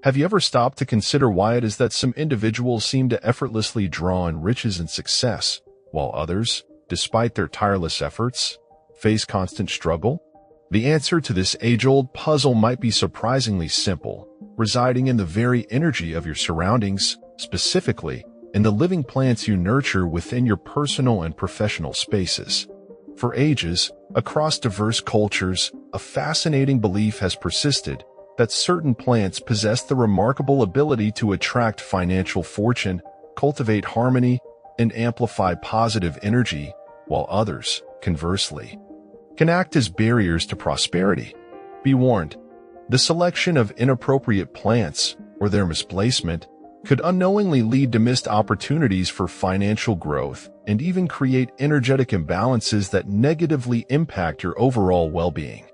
Have you ever stopped to consider why it is that some individuals seem to effortlessly draw in riches and success, while others, despite their tireless efforts, face constant struggle? The answer to this age-old puzzle might be surprisingly simple, residing in the very energy of your surroundings, specifically in the living plants you nurture within your personal and professional spaces. For ages, across diverse cultures, a fascinating belief has persisted that certain plants possess the remarkable ability to attract financial fortune, cultivate harmony, and amplify positive energy, while others, conversely, can act as barriers to prosperity. Be warned, the selection of inappropriate plants, or their misplacement, could unknowingly lead to missed opportunities for financial growth and even create energetic imbalances that negatively impact your overall well-being.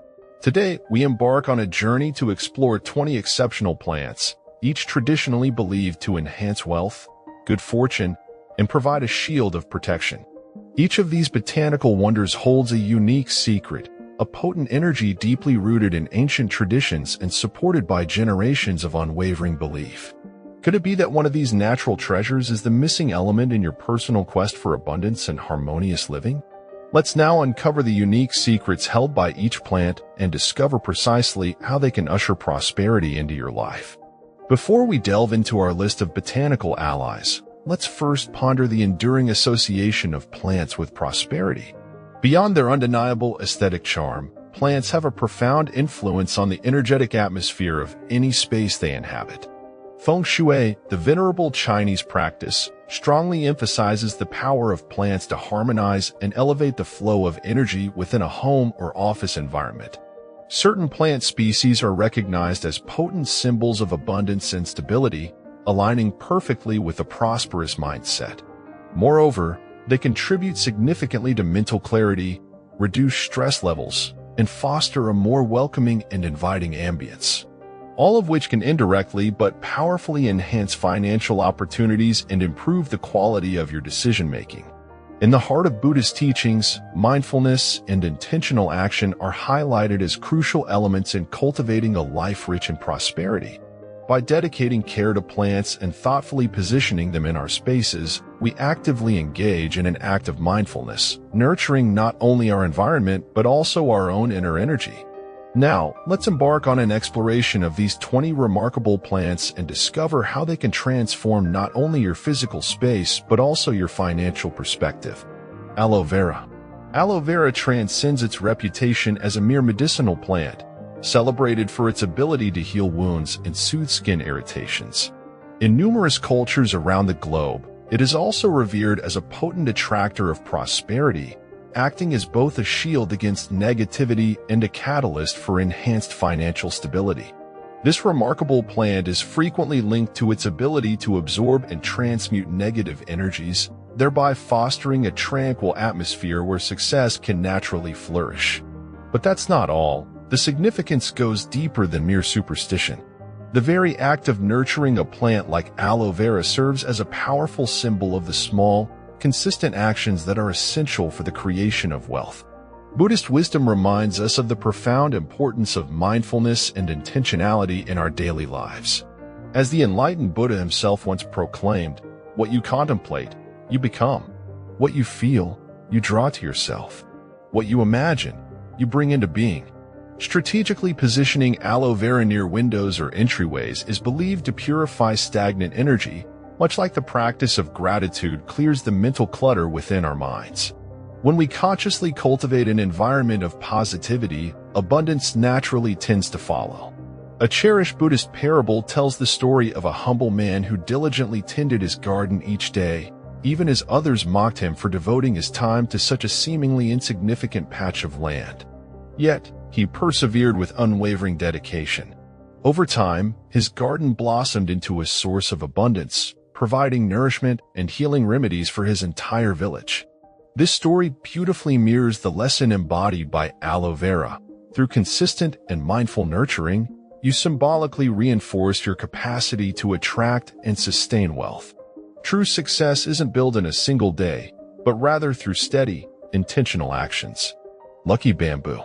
Today, we embark on a journey to explore 20 exceptional plants, each traditionally believed to enhance wealth, good fortune, and provide a shield of protection. Each of these botanical wonders holds a unique secret, a potent energy deeply rooted in ancient traditions and supported by generations of unwavering belief. Could it be that one of these natural treasures is the missing element in your personal quest for abundance and harmonious living? Let's now uncover the unique secrets held by each plant and discover precisely how they can usher prosperity into your life. Before we delve into our list of botanical allies, let's first ponder the enduring association of plants with prosperity. Beyond their undeniable aesthetic charm, plants have a profound influence on the energetic atmosphere of any space they inhabit. Feng Shui, the venerable Chinese practice, strongly emphasizes the power of plants to harmonize and elevate the flow of energy within a home or office environment. Certain plant species are recognized as potent symbols of abundance and stability, aligning perfectly with a prosperous mindset. Moreover, they contribute significantly to mental clarity, reduce stress levels, and foster a more welcoming and inviting ambience, all of which can indirectly but powerfully enhance financial opportunities and improve the quality of your decision-making. In the heart of Buddhist teachings, mindfulness and intentional action are highlighted as crucial elements in cultivating a life rich in prosperity. By dedicating care to plants and thoughtfully positioning them in our spaces, we actively engage in an act of mindfulness, nurturing not only our environment but also our own inner energy. Now, let's embark on an exploration of these 20 remarkable plants and discover how they can transform not only your physical space but also your financial perspective. Aloe vera. Aloe vera transcends its reputation as a mere medicinal plant, celebrated for its ability to heal wounds and soothe skin irritations. In numerous cultures around the globe, it is also revered as a potent attractor of prosperity, acting as both a shield against negativity and a catalyst for enhanced financial stability. This remarkable plant is frequently linked to its ability to absorb and transmute negative energies, thereby fostering a tranquil atmosphere where success can naturally flourish. But that's not all. The significance goes deeper than mere superstition. The very act of nurturing a plant like aloe vera serves as a powerful symbol of the small, consistent actions that are essential for the creation of wealth. Buddhist wisdom reminds us of the profound importance of mindfulness and intentionality in our daily lives. As the enlightened Buddha himself once proclaimed, what you contemplate, you become. What you feel, you draw to yourself. What you imagine, you bring into being. Strategically positioning aloe vera near windows or entryways is believed to purify stagnant energy, much like the practice of gratitude clears the mental clutter within our minds. When we consciously cultivate an environment of positivity, abundance naturally tends to follow. A cherished Buddhist parable tells the story of a humble man who diligently tended his garden each day, even as others mocked him for devoting his time to such a seemingly insignificant patch of land. Yet, he persevered with unwavering dedication. Over time, his garden blossomed into a source of abundance, providing nourishment and healing remedies for his entire village. This story beautifully mirrors the lesson embodied by aloe vera. Through consistent and mindful nurturing, you symbolically reinforce your capacity to attract and sustain wealth. True success isn't built in a single day, but rather through steady, intentional actions. Lucky bamboo.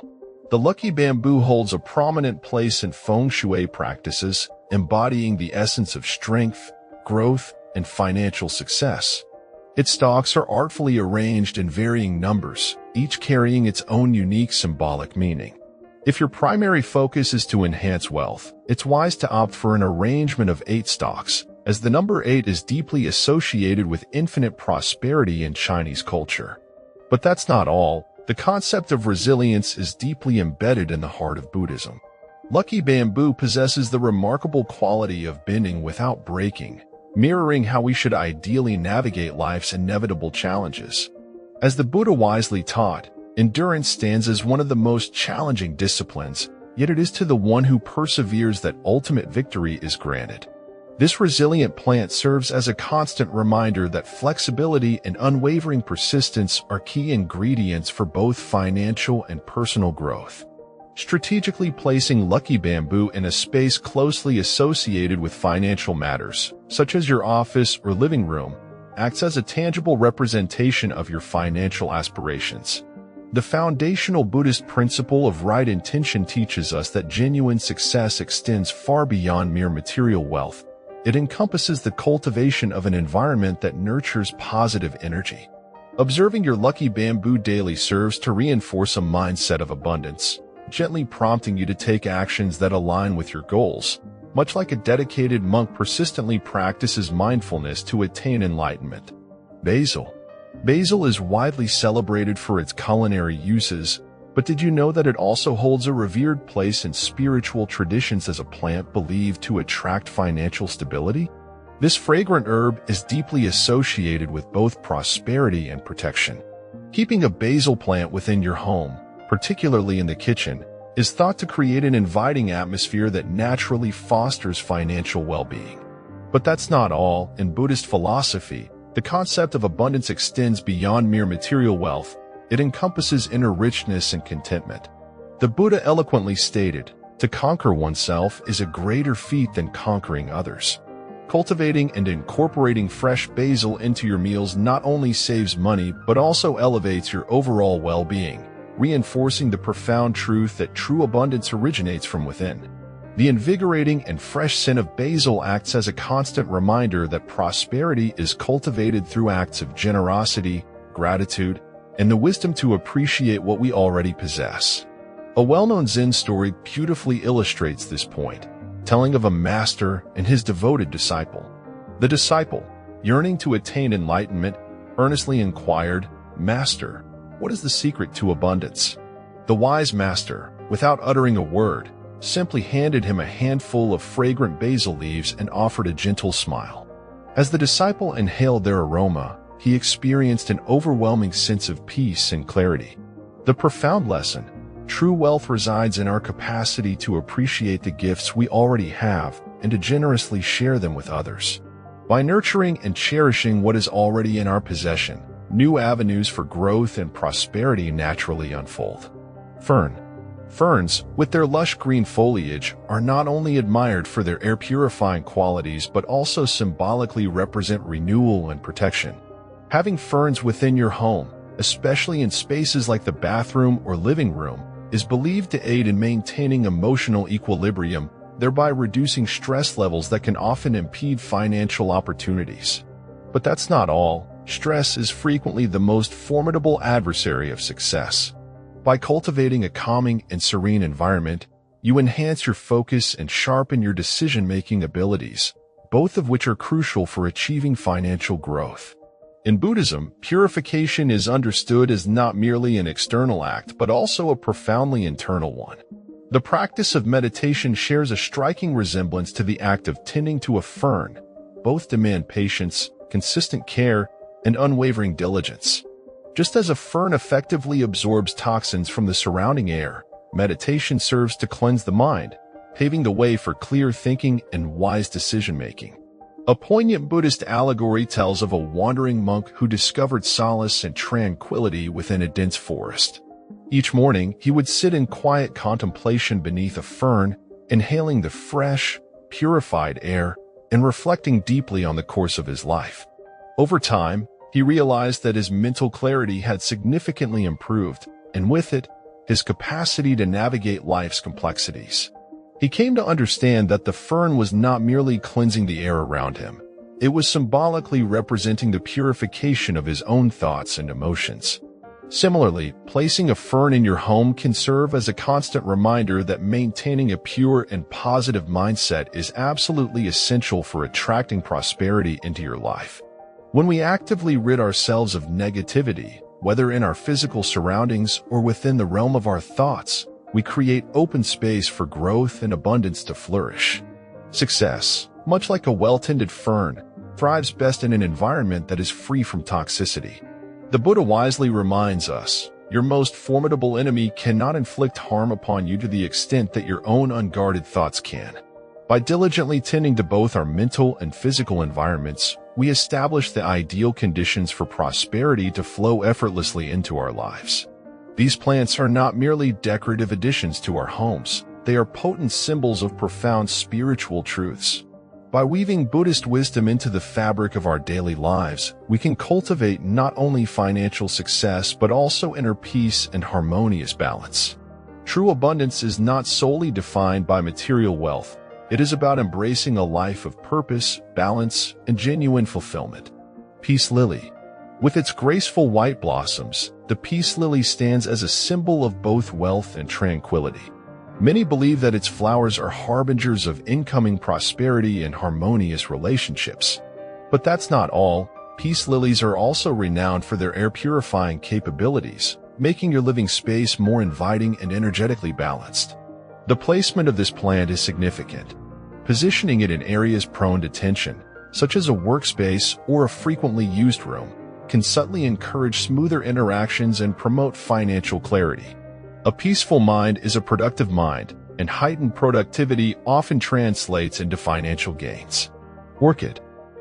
The lucky bamboo holds a prominent place in feng shui practices, embodying the essence of strength, growth, and financial success. Its stalks are artfully arranged in varying numbers, each carrying its own unique symbolic meaning. If your primary focus is to enhance wealth, it's wise to opt for an arrangement of 8 stalks, as the number 8 is deeply associated with infinite prosperity in Chinese culture. But that's not all. The concept of resilience is deeply embedded in the heart of Buddhism. Lucky bamboo possesses the remarkable quality of bending without breaking, mirroring how we should ideally navigate life's inevitable challenges. As the Buddha wisely taught, endurance stands as one of the most challenging disciplines, yet it is to the one who perseveres that ultimate victory is granted. This resilient plant serves as a constant reminder that flexibility and unwavering persistence are key ingredients for both financial and personal growth. Strategically placing lucky bamboo in a space closely associated with financial matters, such as your office or living room, acts as a tangible representation of your financial aspirations. The foundational Buddhist principle of right intention teaches us that genuine success extends far beyond mere material wealth. It encompasses the cultivation of an environment that nurtures positive energy. Observing your lucky bamboo daily serves to reinforce a mindset of abundance, gently prompting you to take actions that align with your goals, much like a dedicated monk persistently practices mindfulness to attain enlightenment. Basil. Basil is widely celebrated for its culinary uses, but did you know that it also holds a revered place in spiritual traditions as a plant believed to attract financial stability? This fragrant herb is deeply associated with both prosperity and protection. Keeping a basil plant within your home, particularly in the kitchen, is thought to create an inviting atmosphere that naturally fosters financial well-being. But that's not all. In Buddhist philosophy, the concept of abundance extends beyond mere material wealth. It encompasses inner richness and contentment. The Buddha eloquently stated, "To conquer oneself is a greater feat than conquering others." Cultivating and incorporating fresh basil into your meals not only saves money but also elevates your overall well-being, reinforcing the profound truth that true abundance originates from within. The invigorating and fresh scent of basil acts as a constant reminder that prosperity is cultivated through acts of generosity, gratitude, and the wisdom to appreciate what we already possess. A well-known Zen story beautifully illustrates this point, telling of a master and his devoted disciple. The disciple, yearning to attain enlightenment, earnestly inquired, "Master, what is the secret to abundance?" The wise master, without uttering a word, simply handed him a handful of fragrant basil leaves and offered a gentle smile. As the disciple inhaled their aroma, he experienced an overwhelming sense of peace and clarity. The profound lesson: true wealth resides in our capacity to appreciate the gifts we already have and to generously share them with others. By nurturing and cherishing what is already in our possession, new avenues for growth and prosperity naturally unfold. Ferns, with their lush green foliage, are not only admired for their air-purifying qualities but also symbolically represent renewal and protection. Having ferns within your home, especially in spaces like the bathroom or living room, is believed to aid in maintaining emotional equilibrium, thereby reducing stress levels that can often impede financial opportunities. But that's not all. Stress is frequently the most formidable adversary of success. By cultivating a calming and serene environment, you enhance your focus and sharpen your decision-making abilities, both of which are crucial for achieving financial growth. In Buddhism, purification is understood as not merely an external act but also a profoundly internal one. The practice of meditation shares a striking resemblance to the act of tending to a fern. Both demand patience, consistent care, and unwavering diligence. Just as a fern effectively absorbs toxins from the surrounding air, meditation serves to cleanse the mind, paving the way for clear thinking and wise decision-making. A poignant Buddhist allegory tells of a wandering monk who discovered solace and tranquility within a dense forest. Each morning, he would sit in quiet contemplation beneath a fern, inhaling the fresh, purified air and reflecting deeply on the course of his life. Over time, he realized that his mental clarity had significantly improved, and with it, his capacity to navigate life's complexities. He came to understand that the fern was not merely cleansing the air around him. It was symbolically representing the purification of his own thoughts and emotions. Similarly, placing a fern in your home can serve as a constant reminder that maintaining a pure and positive mindset is absolutely essential for attracting prosperity into your life. When we actively rid ourselves of negativity, whether in our physical surroundings or within the realm of our thoughts, we create open space for growth and abundance to flourish. Success, much like a well-tended fern, thrives best in an environment that is free from toxicity. The Buddha wisely reminds us, your most formidable enemy cannot inflict harm upon you to the extent that your own unguarded thoughts can. By diligently tending to both our mental and physical environments, we establish the ideal conditions for prosperity to flow effortlessly into our lives. These plants are not merely decorative additions to our homes, they are potent symbols of profound spiritual truths. By weaving Buddhist wisdom into the fabric of our daily lives, we can cultivate not only financial success but also inner peace and harmonious balance. True abundance is not solely defined by material wealth. It is about embracing a life of purpose, balance, and genuine fulfillment. Peace Lily. With its graceful white blossoms, the peace lily stands as a symbol of both wealth and tranquility. Many believe that its flowers are harbingers of incoming prosperity and harmonious relationships. But that's not all. Peace lilies are also renowned for their air-purifying capabilities, making your living space more inviting and energetically balanced. The placement of this plant is significant. Positioning it in areas prone to tension, such as a workspace or a frequently used room, can subtly encourage smoother interactions and promote financial clarity. A peaceful mind is a productive mind, and heightened productivity often translates into financial gains. Orchid.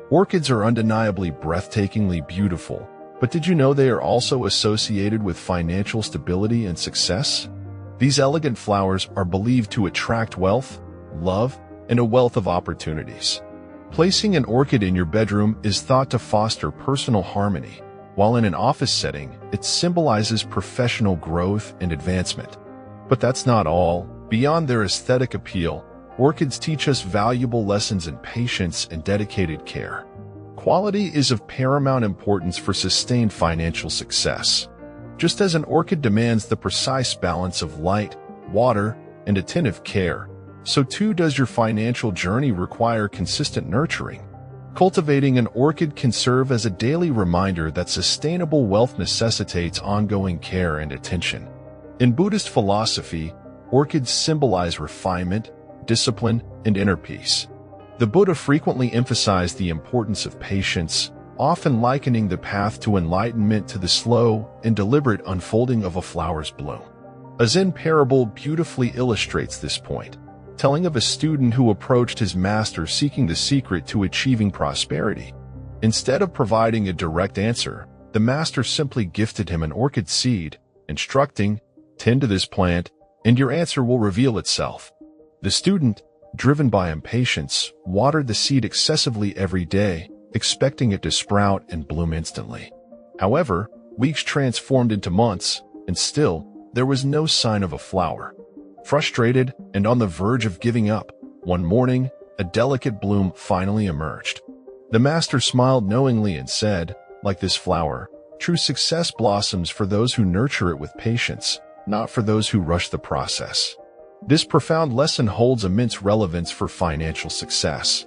Orchids are undeniably breathtakingly beautiful, but did you know they are also associated with financial stability and success? These elegant flowers are believed to attract wealth, love, and a wealth of opportunities. Placing an orchid in your bedroom is thought to foster personal harmony, while in an office setting, it symbolizes professional growth and advancement. But that's not all. Beyond their aesthetic appeal, orchids teach us valuable lessons in patience and dedicated care. Quality is of paramount importance for sustained financial success. Just as an orchid demands the precise balance of light, water, and attentive care, so too does your financial journey require consistent nurturing. Cultivating an orchid can serve as a daily reminder that sustainable wealth necessitates ongoing care and attention. In Buddhist philosophy, orchids symbolize refinement, discipline, and inner peace. The Buddha frequently emphasized the importance of patience, often likening the path to enlightenment to the slow and deliberate unfolding of a flower's bloom. A Zen parable beautifully illustrates this point, telling of a student who approached his master seeking the secret to achieving prosperity. Instead of providing a direct answer, the master simply gifted him an orchid seed, instructing, "Tend to this plant, and your answer will reveal itself." The student, driven by impatience, watered the seed excessively every day, expecting it to sprout and bloom instantly. However, weeks transformed into months, and still, there was no sign of a flower. Frustrated and on the verge of giving up, one morning, a delicate bloom finally emerged. The master smiled knowingly and said, "Like this flower, true success blossoms for those who nurture it with patience, not for those who rush the process." This profound lesson holds immense relevance for financial success.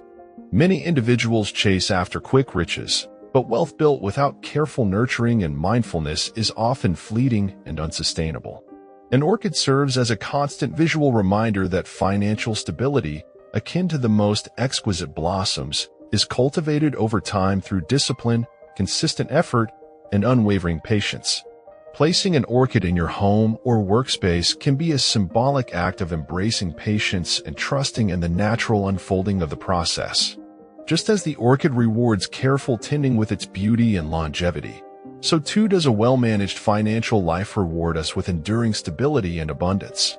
Many individuals chase after quick riches, but wealth built without careful nurturing and mindfulness is often fleeting and unsustainable. An orchid serves as a constant visual reminder that financial stability, akin to the most exquisite blossoms, is cultivated over time through discipline, consistent effort, and unwavering patience. Placing an orchid in your home or workspace can be a symbolic act of embracing patience and trusting in the natural unfolding of the process. Just as the orchid rewards careful tending with its beauty and longevity, so too does a well-managed financial life reward us with enduring stability and abundance.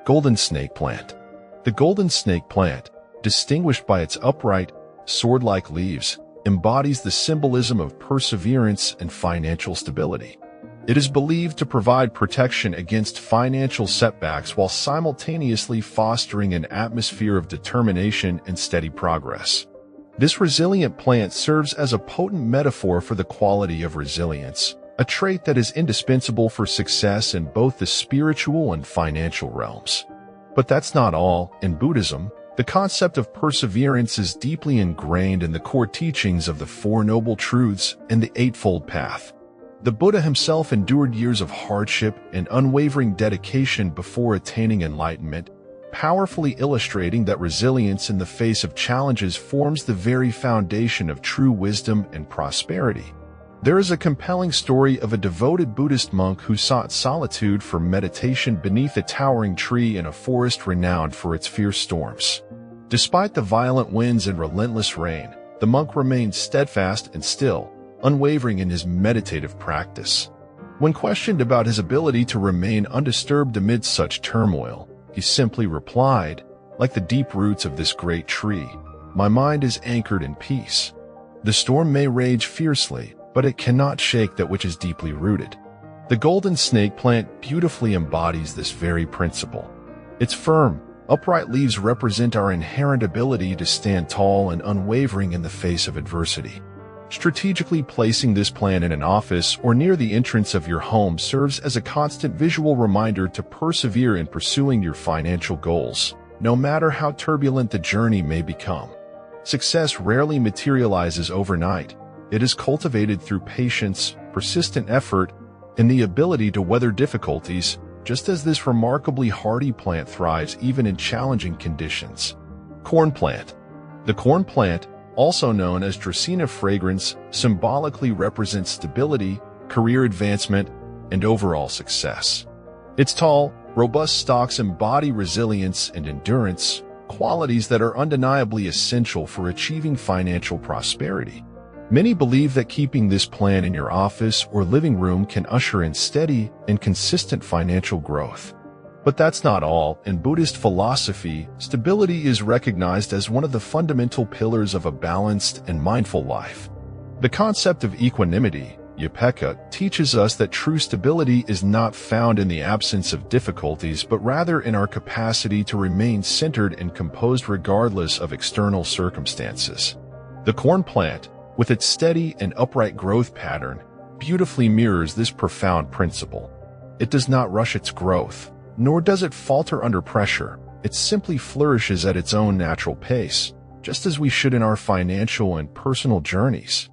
Golden snake plant. The golden snake plant, distinguished by its upright, sword-like leaves, embodies the symbolism of perseverance and financial stability. It is believed to provide protection against financial setbacks while simultaneously fostering an atmosphere of determination and steady progress. This resilient plant serves as a potent metaphor for the quality of resilience, a trait that is indispensable for success in both the spiritual and financial realms. But that's not all. In Buddhism, the concept of perseverance is deeply ingrained in the core teachings of the Four Noble Truths and the Eightfold Path. The Buddha himself endured years of hardship and unwavering dedication before attaining enlightenment, powerfully illustrating that resilience in the face of challenges forms the very foundation of true wisdom and prosperity. There is a compelling story of a devoted Buddhist monk who sought solitude for meditation beneath a towering tree in a forest renowned for its fierce storms. Despite the violent winds and relentless rain, the monk remained steadfast and still, unwavering in his meditative practice. When questioned about his ability to remain undisturbed amid such turmoil, he simply replied, "Like the deep roots of this great tree, my mind is anchored in peace. The storm may rage fiercely, but it cannot shake that which is deeply rooted." The golden snake plant beautifully embodies this very principle. Its firm, upright leaves represent our inherent ability to stand tall and unwavering in the face of adversity. Strategically placing this plant in an office or near the entrance of your home serves as a constant visual reminder to persevere in pursuing your financial goals, no matter how turbulent the journey may become. Success rarely materializes overnight. It is cultivated through patience, persistent effort, and the ability to weather difficulties, just as this remarkably hardy plant thrives even in challenging conditions. Corn plant. The corn plant, also known as Dracaena fragrans, symbolically represents stability, career advancement, and overall success. Its tall, robust stalks embody resilience and endurance, qualities that are undeniably essential for achieving financial prosperity. Many believe that keeping this plant in your office or living room can usher in steady and consistent financial growth. But that's not all. In Buddhist philosophy, stability is recognized as one of the fundamental pillars of a balanced and mindful life. The concept of equanimity, upekkha, teaches us that true stability is not found in the absence of difficulties but rather in our capacity to remain centered and composed regardless of external circumstances. The corn plant, with its steady and upright growth pattern, beautifully mirrors this profound principle. It does not rush its growth, nor does it falter under pressure. It simply flourishes at its own natural pace, just as we should in our financial and personal journeys.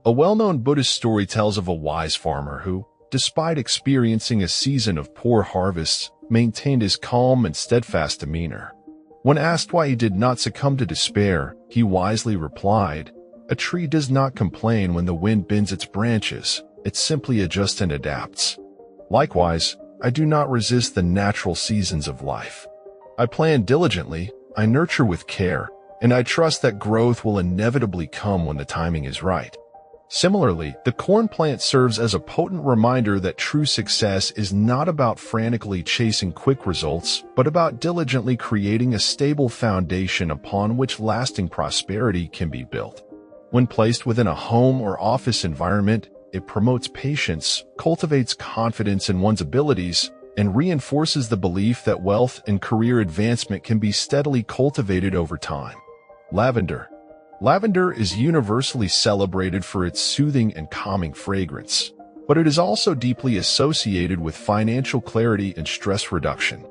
A well-known Buddhist story tells of a wise farmer who, despite experiencing a season of poor harvests, maintained his calm and steadfast demeanor. When asked why he did not succumb to despair, he wisely replied, "A tree does not complain when the wind bends its branches, it simply adjusts and adapts. Likewise, I do not resist the natural seasons of life. I plan diligently, I nurture with care, and I trust that growth will inevitably come when the timing is right." Similarly, the corn plant serves as a potent reminder that true success is not about frantically chasing quick results, but about diligently creating a stable foundation upon which lasting prosperity can be built. When placed within a home or office environment, it promotes patience, cultivates confidence in one's abilities, and reinforces the belief that wealth and career advancement can be steadily cultivated over time. Lavender. Lavender is universally celebrated for its soothing and calming fragrance, but it is also deeply associated with financial clarity and stress reduction.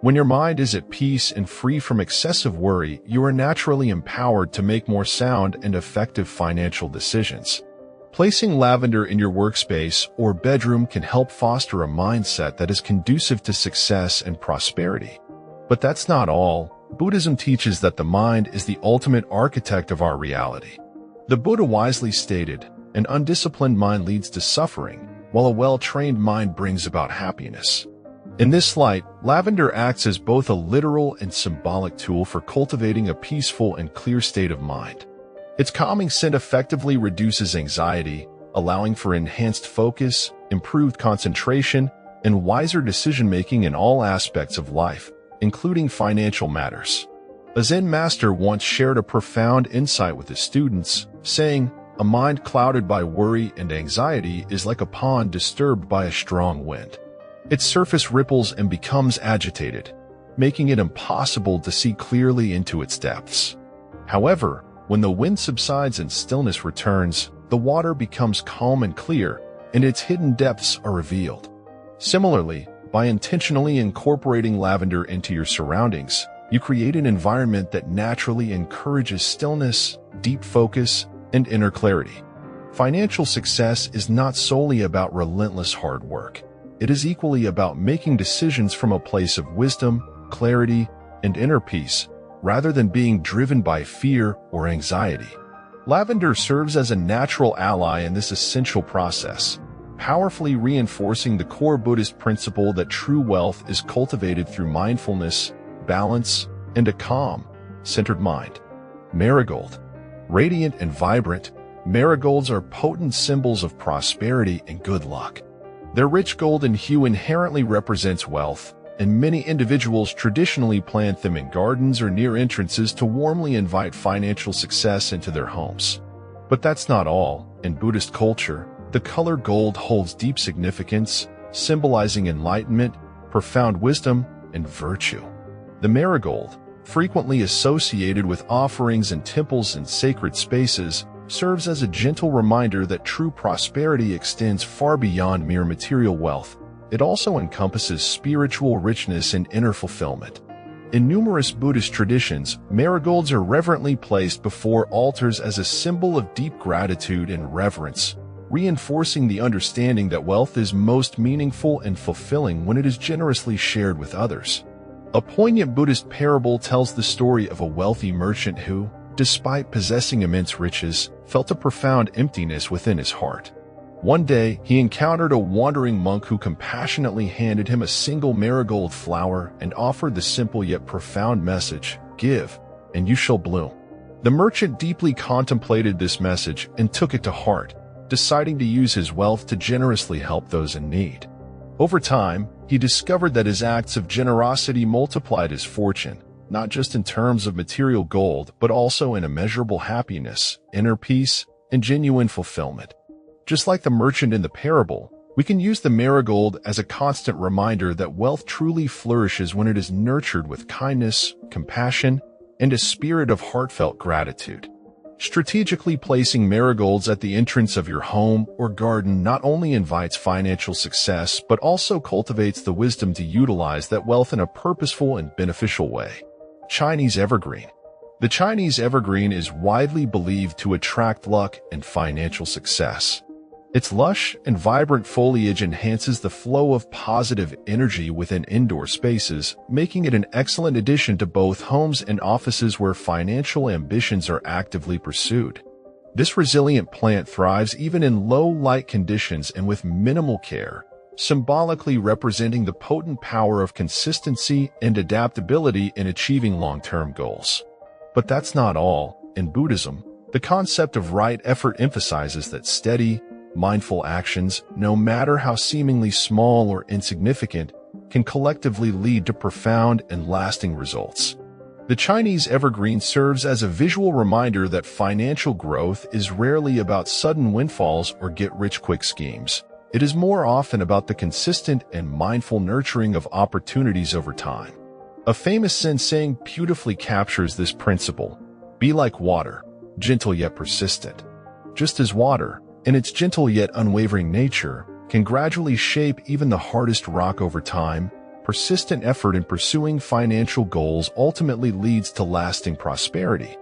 When your mind is at peace and free from excessive worry, you are naturally empowered to make more sound and effective financial decisions. Placing lavender in your workspace or bedroom can help foster a mindset that is conducive to success and prosperity. But that's not all. Buddhism teaches that the mind is the ultimate architect of our reality. The Buddha wisely stated, "An undisciplined mind leads to suffering, while a well-trained mind brings about happiness." In this light, lavender acts as both a literal and symbolic tool for cultivating a peaceful and clear state of mind. Its calming scent effectively reduces anxiety, allowing for enhanced focus, improved concentration, and wiser decision-making in all aspects of life, including financial matters. A Zen master once shared a profound insight with his students, saying, A mind clouded by worry and anxiety is like a pond disturbed by a strong wind. Its surface ripples and becomes agitated, making it impossible to see clearly into its depths. However, when the wind subsides and stillness returns, the water becomes calm and clear, and its hidden depths are revealed. Similarly, by intentionally incorporating lavender into your surroundings, you create an environment that naturally encourages stillness, deep focus, and inner clarity. Financial success is not solely about relentless hard work. It is equally about making decisions from a place of wisdom, clarity, and inner peace, rather than being driven by fear or anxiety. Lavender serves as a natural ally in this essential process, powerfully reinforcing the core Buddhist principle that true wealth is cultivated through mindfulness, balance, and a calm, centered mind. Marigold. Radiant and vibrant, marigolds are potent symbols of prosperity and good luck. Their rich golden hue inherently represents wealth, and many individuals traditionally plant them in gardens or near entrances to warmly invite financial success into their homes. But that's not all. In Buddhist culture, the color gold holds deep significance, symbolizing enlightenment, profound wisdom, and virtue. The marigold, frequently associated with offerings in temples and sacred spaces, serves as a gentle reminder that true prosperity extends far beyond mere material wealth. It also encompasses spiritual richness and inner fulfillment. In numerous Buddhist traditions, marigolds are reverently placed before altars as a symbol of deep gratitude and reverence, reinforcing the understanding that wealth is most meaningful and fulfilling when it is generously shared with others. A poignant Buddhist parable tells the story of a wealthy merchant who, despite possessing immense riches, felt a profound emptiness within his heart. One day, he encountered a wandering monk who compassionately handed him a single marigold flower and offered the simple yet profound message, "Give, and you shall bloom." The merchant deeply contemplated this message and took it to heart, deciding to use his wealth to generously help those in need. Over time, he discovered that his acts of generosity multiplied his fortune, not just in terms of material gold, but also in immeasurable happiness, inner peace, and genuine fulfillment. Just like the merchant in the parable, we can use the marigold as a constant reminder that wealth truly flourishes when it is nurtured with kindness, compassion, and a spirit of heartfelt gratitude. Strategically placing marigolds at the entrance of your home or garden not only invites financial success, but also cultivates the wisdom to utilize that wealth in a purposeful and beneficial way. Chinese evergreen. The Chinese evergreen is widely believed to attract luck and financial success. Its lush and vibrant foliage enhances the flow of positive energy within indoor spaces, making it an excellent addition to both homes and offices where financial ambitions are actively pursued. This resilient plant thrives even in low-light conditions and with minimal care, symbolically representing the potent power of consistency and adaptability in achieving long-term goals. But that's not all. In Buddhism, the concept of right effort emphasizes that steady, mindful actions, no matter how seemingly small or insignificant, can collectively lead to profound and lasting results. The Chinese evergreen serves as a visual reminder that financial growth is rarely about sudden windfalls or get-rich-quick schemes. It is more often about the consistent and mindful nurturing of opportunities over time. A famous Zen saying beautifully captures this principle: "Be like water, gentle yet persistent." Just as water, in its gentle yet unwavering nature, can gradually shape even the hardest rock over time, persistent effort in pursuing financial goals ultimately leads to lasting prosperity.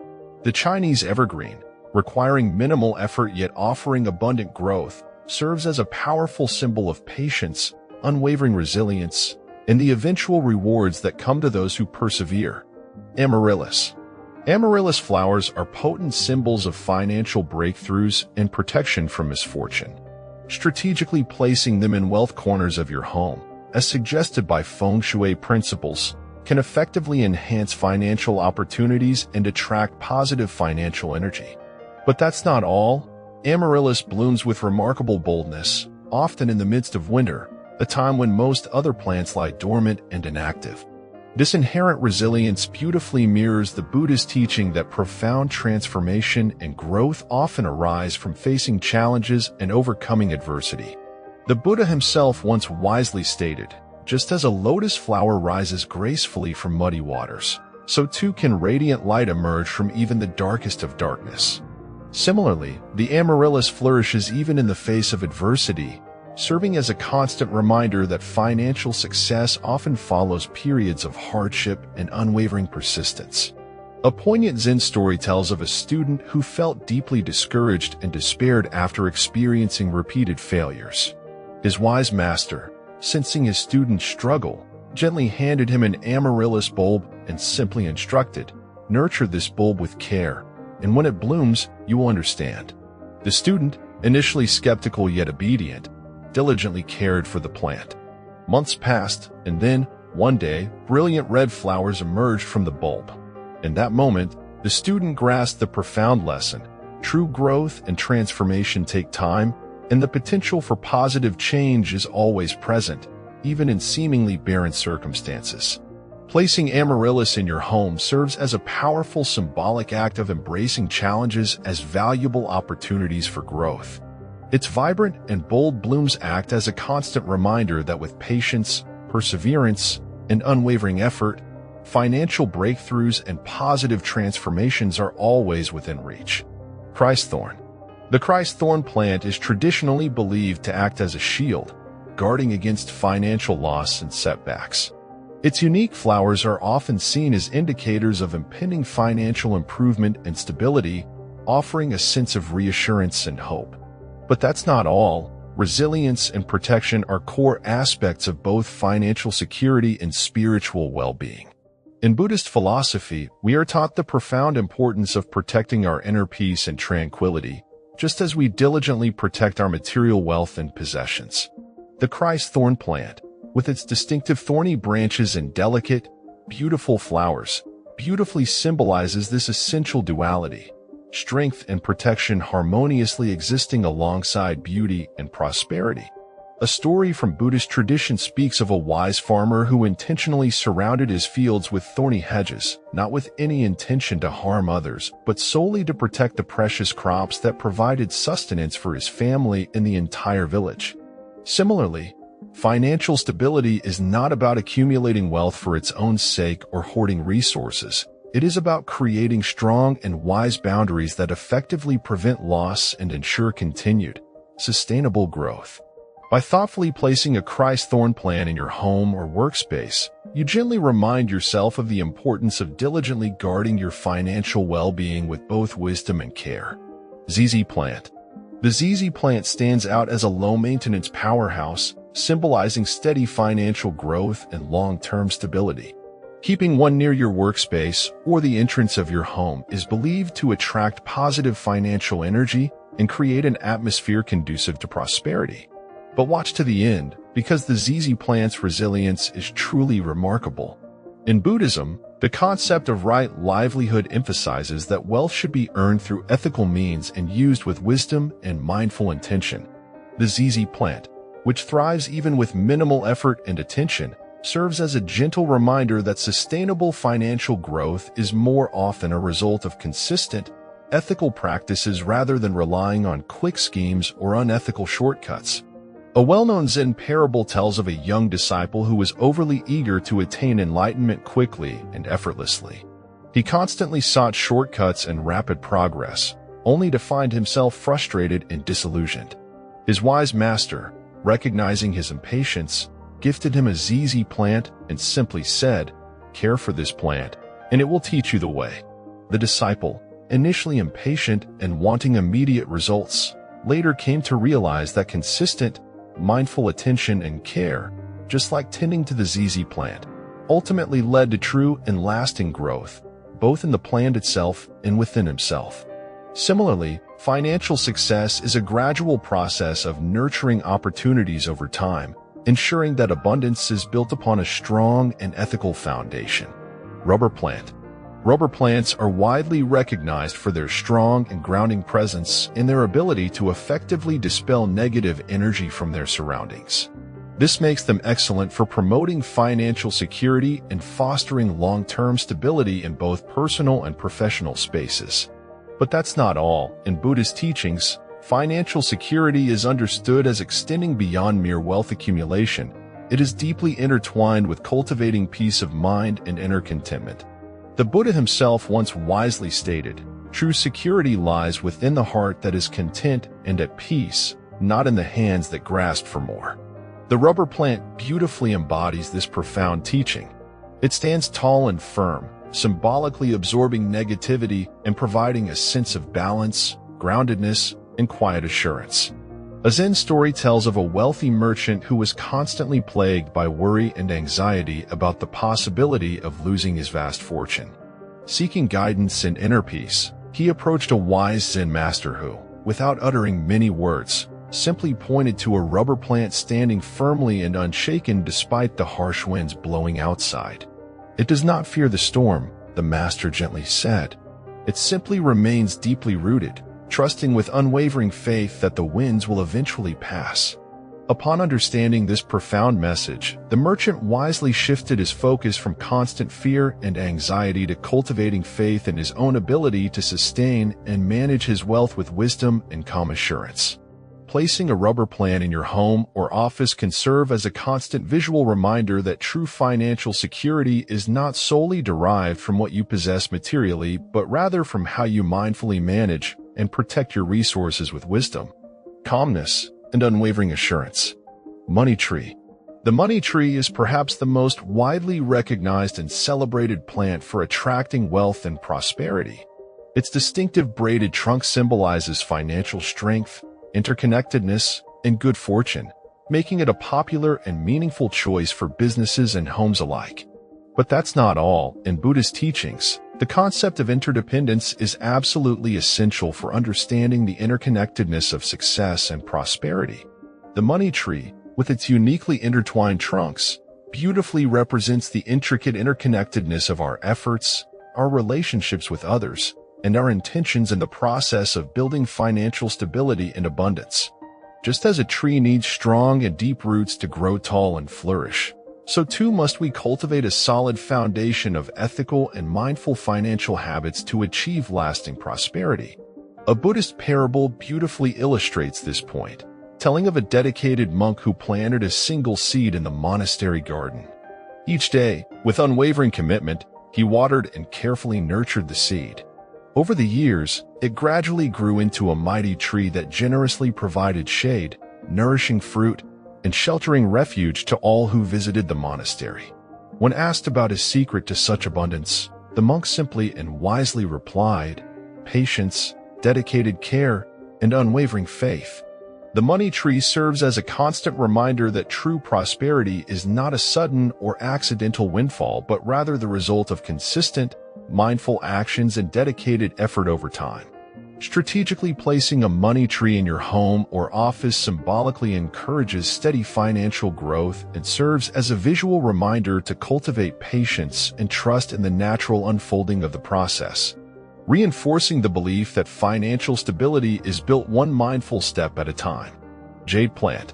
The Chinese evergreen, requiring minimal effort yet offering abundant growth, serves as a powerful symbol of patience, unwavering resilience, and the eventual rewards that come to those who persevere. Amaryllis. Amaryllis flowers are potent symbols of financial breakthroughs and protection from misfortune. Strategically placing them in wealth corners of your home, as suggested by feng shui principles, can effectively enhance financial opportunities and attract positive financial energy. But that's not all. Amaryllis blooms with remarkable boldness, often in the midst of winter, a time when most other plants lie dormant and inactive. This inherent resilience beautifully mirrors the Buddha's teaching that profound transformation and growth often arise from facing challenges and overcoming adversity. The Buddha himself once wisely stated, "Just as a lotus flower rises gracefully from muddy waters, so too can radiant light emerge from even the darkest of darkness." Similarly, the amaryllis flourishes even in the face of adversity, serving as a constant reminder that financial success often follows periods of hardship and unwavering persistence. A poignant Zen story tells of a student who felt deeply discouraged and despaired after experiencing repeated failures. His wise master, sensing his student's struggle, gently handed him an amaryllis bulb and simply instructed, "Nurture this bulb with care, and when it blooms, you will understand." The student, initially skeptical yet obedient, diligently cared for the plant. Months passed, and then, one day, brilliant red flowers emerged from the bulb. In that moment, the student grasped the profound lesson: true growth and transformation take time, and the potential for positive change is always present, even in seemingly barren circumstances. Placing amaryllis in your home serves as a powerful symbolic act of embracing challenges as valuable opportunities for growth. Its vibrant and bold blooms act as a constant reminder that with patience, perseverance, and unwavering effort, financial breakthroughs and positive transformations are always within reach. Christ thorn. The Christ thorn plant is traditionally believed to act as a shield, guarding against financial loss and setbacks. Its unique flowers are often seen as indicators of impending financial improvement and stability, offering a sense of reassurance and hope. But that's not all. Resilience and protection are core aspects of both financial security and spiritual well-being. In Buddhist philosophy, we are taught the profound importance of protecting our inner peace and tranquility, just as we diligently protect our material wealth and possessions. The Christ thorn plant, with its distinctive thorny branches and delicate, beautiful flowers, beautifully symbolizes this essential duality: strength and protection harmoniously existing alongside beauty and prosperity. A story from Buddhist tradition speaks of a wise farmer who intentionally surrounded his fields with thorny hedges, not with any intention to harm others, but solely to protect the precious crops that provided sustenance for his family and the entire village. Similarly, financial stability is not about accumulating wealth for its own sake or hoarding resources. It is about creating strong and wise boundaries that effectively prevent loss and ensure continued, sustainable growth. By thoughtfully placing a Christ thorn plant in your home or workspace, you gently remind yourself of the importance of diligently guarding your financial well-being with both wisdom and care. ZZ plant. The ZZ plant stands out as a low-maintenance powerhouse, symbolizing steady financial growth and long-term stability. Keeping one near your workspace or the entrance of your home is believed to attract positive financial energy and create an atmosphere conducive to prosperity. But watch to the end, because the ZZ plant's resilience is truly remarkable. In Buddhism, the concept of right livelihood emphasizes that wealth should be earned through ethical means and used with wisdom and mindful intention. The ZZ plant, which thrives even with minimal effort and attention, serves as a gentle reminder that sustainable financial growth is more often a result of consistent, ethical practices rather than relying on quick schemes or unethical shortcuts. A well-known Zen parable tells of a young disciple who was overly eager to attain enlightenment quickly and effortlessly. He constantly sought shortcuts and rapid progress, only to find himself frustrated and disillusioned. His wise master, recognizing his impatience, gifted him a ZZ plant and simply said, "Care for this plant, and it will teach you the way." The disciple, initially impatient and wanting immediate results, later came to realize that consistent, mindful attention and care, just like tending to the ZZ plant, ultimately led to true and lasting growth, both in the plant itself and within himself. Similarly, financial success is a gradual process of nurturing opportunities over time, ensuring that abundance is built upon a strong and ethical foundation. Rubber plant. Rubber plants are widely recognized for their strong and grounding presence and their ability to effectively dispel negative energy from their surroundings. This makes them excellent for promoting financial security and fostering long-term stability in both personal and professional spaces. But that's not all. In Buddhist teachings, financial security is understood as extending beyond mere wealth accumulation. It is deeply intertwined with cultivating peace of mind and inner contentment. The Buddha himself once wisely stated, "True security lies within the heart that is content and at peace, not in the hands that grasp for more." The rubber plant beautifully embodies this profound teaching. It stands tall and firm, symbolically absorbing negativity and providing a sense of balance, groundedness, and quiet assurance. A Zen story tells of a wealthy merchant who was constantly plagued by worry and anxiety about the possibility of losing his vast fortune. Seeking guidance and inner peace, he approached a wise Zen master who, without uttering many words, simply pointed to a rubber plant standing firmly and unshaken despite the harsh winds blowing outside. "It does not fear the storm," the master gently said. "It simply remains deeply rooted, trusting with unwavering faith that the winds will eventually pass." Upon understanding this profound message, the merchant wisely shifted his focus from constant fear and anxiety to cultivating faith in his own ability to sustain and manage his wealth with wisdom and calm assurance. Placing a rubber plant in your home or office can serve as a constant visual reminder that true financial security is not solely derived from what you possess materially, but rather from how you mindfully manage and protect your resources with wisdom, calmness, and unwavering assurance. Money tree. The money tree is perhaps the most widely recognized and celebrated plant for attracting wealth and prosperity. Its distinctive braided trunk symbolizes financial strength, interconnectedness, and good fortune, making it a popular and meaningful choice for businesses and homes alike. But that's not all. In Buddhist teachings, the concept of interdependence is absolutely essential for understanding the interconnectedness of success and prosperity. The money tree, with its uniquely intertwined trunks, beautifully represents the intricate interconnectedness of our efforts, our relationships with others, and our intentions in the process of building financial stability and abundance. Just as a tree needs strong and deep roots to grow tall and flourish, so too must we cultivate a solid foundation of ethical and mindful financial habits to achieve lasting prosperity. A Buddhist parable beautifully illustrates this point, telling of a dedicated monk who planted a single seed in the monastery garden. Each day, with unwavering commitment, he watered and carefully nurtured the seed. Over the years, it gradually grew into a mighty tree that generously provided shade, nourishing fruit, and sheltering refuge to all who visited the monastery. When asked about his secret to such abundance, the monk simply and wisely replied, "Patience, dedicated care, and unwavering faith." The money tree serves as a constant reminder that true prosperity is not a sudden or accidental windfall, but rather the result of consistent, mindful actions and dedicated effort over time. Strategically placing a money tree in your home or office symbolically encourages steady financial growth and serves as a visual reminder to cultivate patience and trust in the natural unfolding of the process, reinforcing the belief that financial stability is built one mindful step at a time. Jade plant.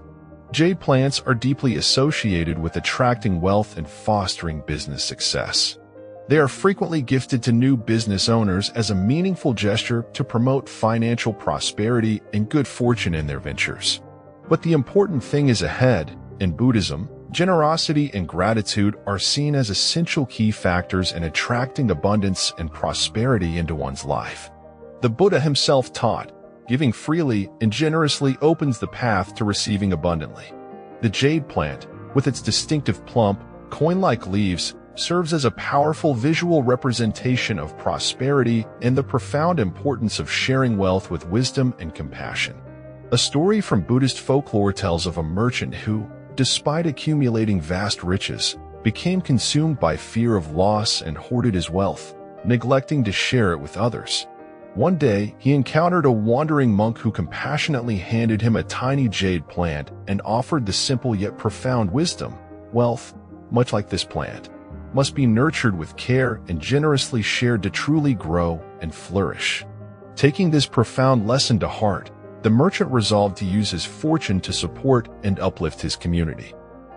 Jade plants are deeply associated with attracting wealth and fostering business success. They are frequently gifted to new business owners as a meaningful gesture to promote financial prosperity and good fortune in their ventures. But the important thing is ahead. In Buddhism, generosity and gratitude are seen as essential key factors in attracting abundance and prosperity into one's life. The Buddha himself taught, giving freely and generously opens the path to receiving abundantly. The jade plant, with its distinctive plump, coin-like leaves, serves as a powerful visual representation of prosperity and the profound importance of sharing wealth with wisdom and compassion. A story from Buddhist folklore tells of a merchant who, despite accumulating vast riches, became consumed by fear of loss and hoarded his wealth, neglecting to share it with others. One day, he encountered a wandering monk who compassionately handed him a tiny jade plant and offered the simple yet profound wisdom: wealth, much like this plant, must be nurtured with care and generously shared to truly grow and flourish. Taking this profound lesson to heart, the merchant resolved to use his fortune to support and uplift his community.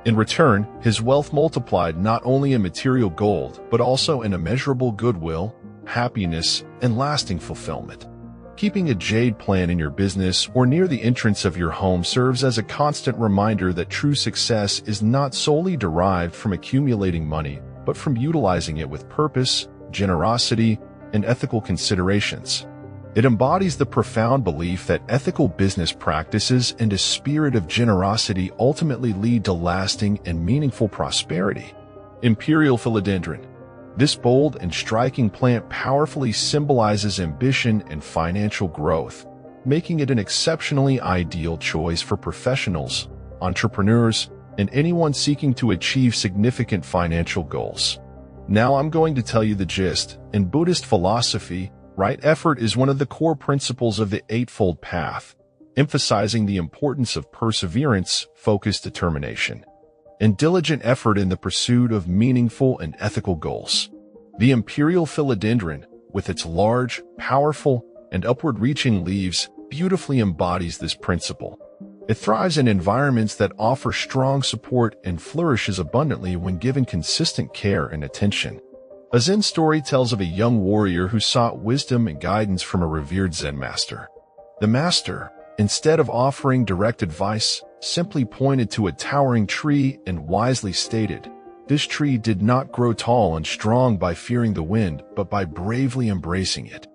In return, his wealth multiplied not only in material gold, but also in immeasurable goodwill, happiness, and lasting fulfillment. Keeping a jade plant in your business or near the entrance of your home serves as a constant reminder that true success is not solely derived from accumulating money, but from utilizing it with purpose, generosity, and ethical considerations. It embodies the profound belief that ethical business practices and a spirit of generosity ultimately lead to lasting and meaningful prosperity. Imperial Philodendron. This bold and striking plant powerfully symbolizes ambition and financial growth, making it an exceptionally ideal choice for professionals, entrepreneurs, and anyone seeking to achieve significant financial goals. Now I'm going to tell you the gist. In Buddhist philosophy, right effort is one of the core principles of the Eightfold Path, emphasizing the importance of perseverance, focused determination, and diligent effort in the pursuit of meaningful and ethical goals. The imperial philodendron, with its large, powerful, and upward-reaching leaves, beautifully embodies this principle. It thrives in environments that offer strong support and flourishes abundantly when given consistent care and attention. A Zen story tells of a young warrior who sought wisdom and guidance from a revered Zen master. The master, instead of offering direct advice, simply pointed to a towering tree and wisely stated, "This tree did not grow tall and strong by fearing the wind, but by bravely embracing it."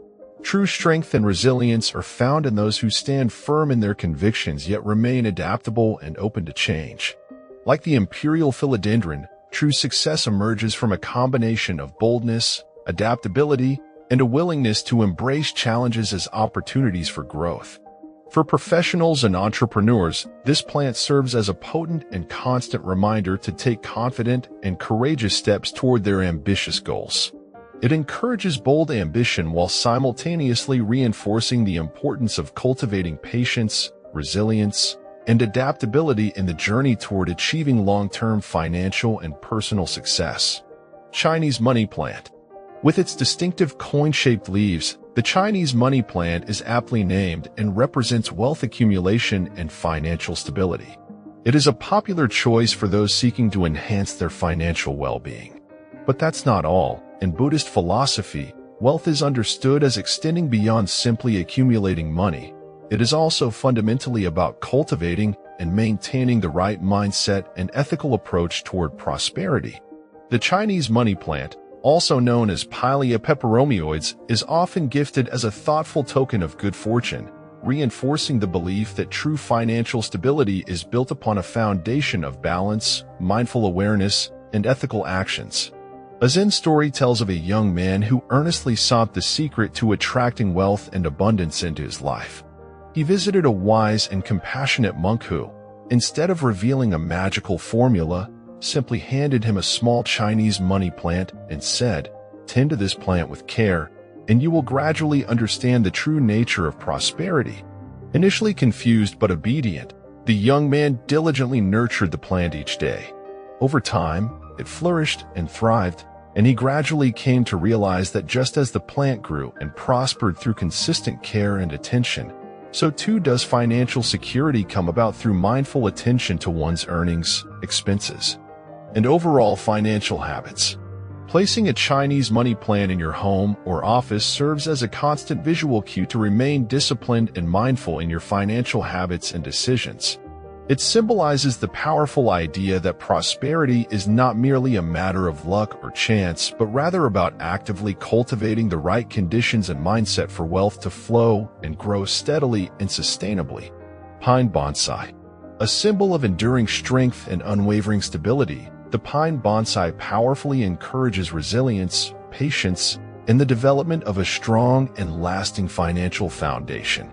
True strength and resilience are found in those who stand firm in their convictions yet remain adaptable and open to change. Like the imperial philodendron, true success emerges from a combination of boldness, adaptability, and a willingness to embrace challenges as opportunities for growth. For professionals and entrepreneurs, this plant serves as a potent and constant reminder to take confident and courageous steps toward their ambitious goals. It encourages bold ambition while simultaneously reinforcing the importance of cultivating patience, resilience, and adaptability in the journey toward achieving long-term financial and personal success. Chinese money plant. With its distinctive coin-shaped leaves, the Chinese money plant is aptly named and represents wealth accumulation and financial stability. It is a popular choice for those seeking to enhance their financial well-being. But that's not all. In Buddhist philosophy, wealth is understood as extending beyond simply accumulating money. It is also fundamentally about cultivating and maintaining the right mindset and ethical approach toward prosperity. The Chinese money plant, also known as Pilea peperomioides, is often gifted as a thoughtful token of good fortune, reinforcing the belief that true financial stability is built upon a foundation of balance, mindful awareness, and ethical actions. A Zen story tells of a young man who earnestly sought the secret to attracting wealth and abundance into his life. He visited a wise and compassionate monk who, instead of revealing a magical formula, simply handed him a small Chinese money plant and said, "Tend to this plant with care, and you will gradually understand the true nature of prosperity." Initially confused but obedient, the young man diligently nurtured the plant each day. Over time, it flourished and thrived, and he gradually came to realize that just as the plant grew and prospered through consistent care and attention, so too does financial security come about through mindful attention to one's earnings, expenses, and overall financial habits. Placing a Chinese money plant in your home or office serves as a constant visual cue to remain disciplined and mindful in your financial habits and decisions. It symbolizes the powerful idea that prosperity is not merely a matter of luck or chance, but rather about actively cultivating the right conditions and mindset for wealth to flow and grow steadily and sustainably. Pine bonsai. A symbol of enduring strength and unwavering stability, the pine bonsai powerfully encourages resilience, patience, and the development of a strong and lasting financial foundation.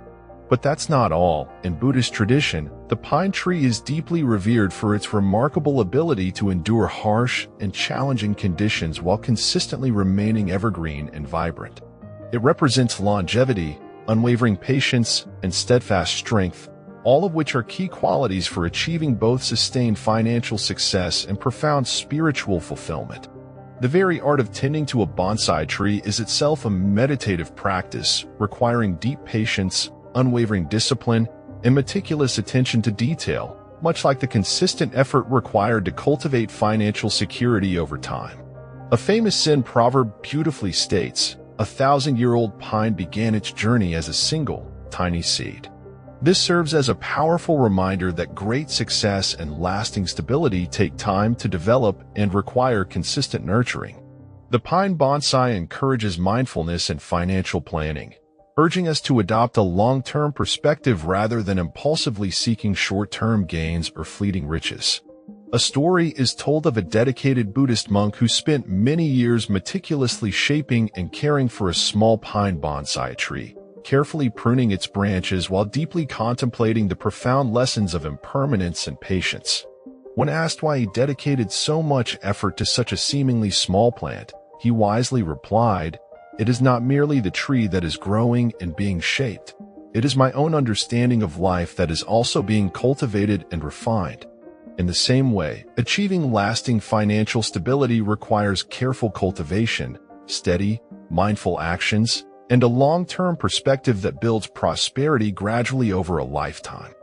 But that's not all. In Buddhist tradition, the pine tree is deeply revered for its remarkable ability to endure harsh and challenging conditions while consistently remaining evergreen and vibrant. It represents longevity, unwavering patience, and steadfast strength, all of which are key qualities for achieving both sustained financial success and profound spiritual fulfillment. The very art of tending to a bonsai tree is itself a meditative practice, requiring deep patience, unwavering discipline, and meticulous attention to detail, much like the consistent effort required to cultivate financial security over time. A famous Zen proverb beautifully states, "A 1,000-year-old pine began its journey as a single, tiny seed." This serves as a powerful reminder that great success and lasting stability take time to develop and require consistent nurturing. The pine bonsai encourages mindfulness and financial planning, urging us to adopt a long-term perspective rather than impulsively seeking short-term gains or fleeting riches. A story is told of a dedicated Buddhist monk who spent many years meticulously shaping and caring for a small pine bonsai tree, carefully pruning its branches while deeply contemplating the profound lessons of impermanence and patience. When asked why he dedicated so much effort to such a seemingly small plant, he wisely replied, "It is not merely the tree that is growing and being shaped. It is my own understanding of life that is also being cultivated and refined." In the same way, achieving lasting financial stability requires careful cultivation, steady, mindful actions, and a long-term perspective that builds prosperity gradually over a lifetime.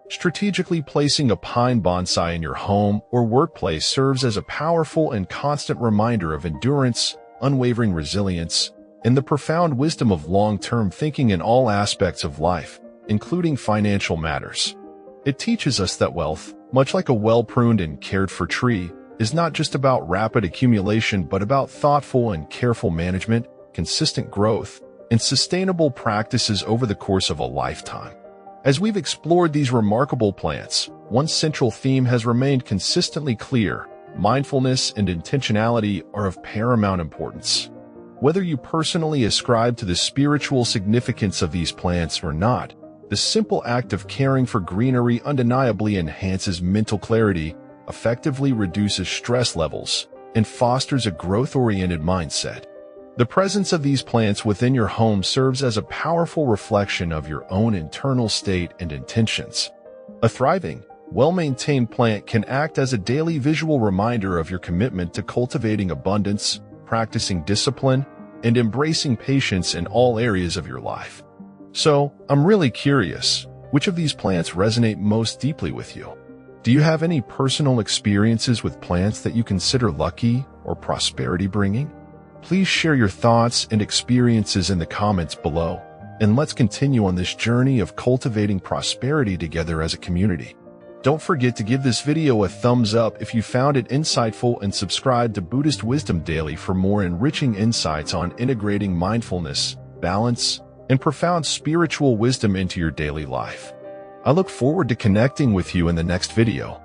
Strategically placing a pine bonsai in your home or workplace serves as a powerful and constant reminder of endurance, unwavering resilience, and the profound wisdom of long-term thinking in all aspects of life, including financial matters. It teaches us that wealth, much like a well-pruned and cared-for tree, is not just about rapid accumulation but about thoughtful and careful management, consistent growth, and sustainable practices over the course of a lifetime. As we've explored these remarkable plants, one central theme has remained consistently clear: mindfulness and intentionality are of paramount importance. Whether you personally ascribe to the spiritual significance of these plants or not, the simple act of caring for greenery undeniably enhances mental clarity, effectively reduces stress levels, and fosters a growth-oriented mindset. The presence of these plants within your home serves as a powerful reflection of your own internal state and intentions. A thriving, well-maintained plant can act as a daily visual reminder of your commitment to cultivating abundance, practicing discipline, and embracing patience in all areas of your life. So, I'm really curious, which of these plants resonate most deeply with you? Do you have any personal experiences with plants that you consider lucky or prosperity-bringing? Please share your thoughts and experiences in the comments below, and let's continue on this journey of cultivating prosperity together as a community. Don't forget to give this video a thumbs up if you found it insightful and subscribe to Buddhist Wisdom Daily for more enriching insights on integrating mindfulness, balance, and profound spiritual wisdom into your daily life. I look forward to connecting with you in the next video.